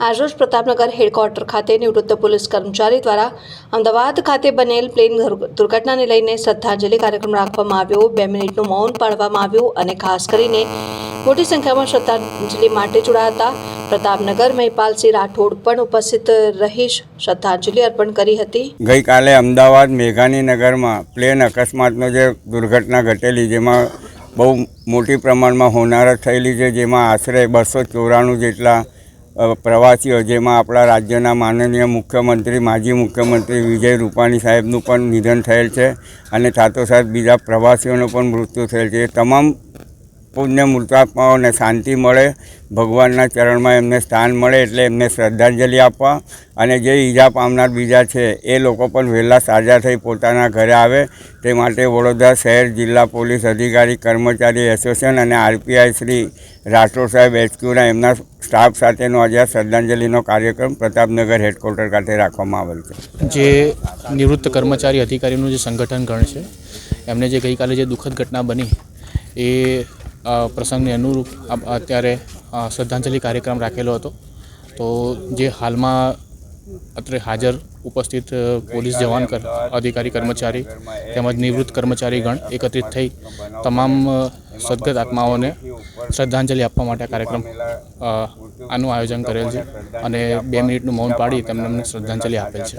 આજરોજ પ્રતાપનગર હેડક્વાર્ટર ખાતે નિવૃત્ત પોલીસ કર્મચારી દ્વારા અમદાવાદ ખાતે બનેલ પ્લેન દુર્ઘટનાને લઈને શ્રદ્ધાંજલિ કાર્યક્રમ રાખવામાં આવ્યો। 2 મિનિટનું મૌન પાળવામાં આવ્યું અને ખાસ કરીને મોટી સંખ્યામાં શ્રદ્ધાંજલિ માટે જોડાયા હતા। પ્રતાપનગર મહિપાલસિંહ રાઠોડ પણ ઉપસ્થિત રહી શ્રદ્ધાંજલિ અર્પણ કરી હતી। ગઈકાલે અમદાવાદ મેઘાણીનગરમાં પ્લેન અકસ્માતનો જે દુર્ઘટના ઘટેલી, જેમાં બહુ મોટી પ્રમાણમાં હોનારત થયેલી છે, જેમાં આશરે 294 જેટલા પ્રવાસીઓ, જેમાં આપણા રાજ્યના માનનીય મુખ્યમંત્રી, માજી મુખ્યમંત્રી વિજય રૂપાણી સાહેબનું પણ નિધન થયેલ છે અને સાથોસાથ બીજા પ્રવાસીઓનું પણ મૃત્યુ થયેલ છે। એ તમામ પુણ્ય મૃતાત્માઓને શાંતિ મળે, ભગવાનના ચરણમાં એમને સ્થાન મળે, એટલે એમને શ્રદ્ધાંજલિ આપવા અને જે ઈજા પામનાર બીજા છે એ લોકો પણ વહેલા સાજા થઈ પોતાના ઘરે આવે તે માટે વડોદરા શહેર જિલ્લા પોલીસ અધિકારી કર્મચારી એસોસિએશન અને આરપીઆઈ શ્રી રાઠોડ સાહેબ HQના એમના સ્ટાફ સાથેનો આજે શ્રદ્ધાંજલિનો કાર્યક્રમ પ્રતાપનગર હેડક્વાર્ટર ખાતે રાખવામાં આવેલ છે। જે નિવૃત્ત કર્મચારી અધિકારીનું જે સંગઠન ગણ છે, એમને જે ગઈકાલે જે દુઃખદ ઘટના બની એ પ્રસંગને અનુરૂપ અત્યારે શ્રદ્ધાંજલિ કાર્યક્રમ રાખેલો હતો। તો જે હાલમાં અત્રે હાજર ઉપસ્થિત પોલીસ જવાન અધિકારી કર્મચારી તેમજ નિવૃત્ત કર્મચારીગણ એકત્રિત થઈ તમામ સદગત આત્માઓને શ્રદ્ધાંજલિ આપવા માટે કાર્યક્રમ આનું આયોજન કરેલ છે અને 2 મિનિટનું મૌન પાડી તેમને શ્રદ્ધાંજલિ આપેલ છે।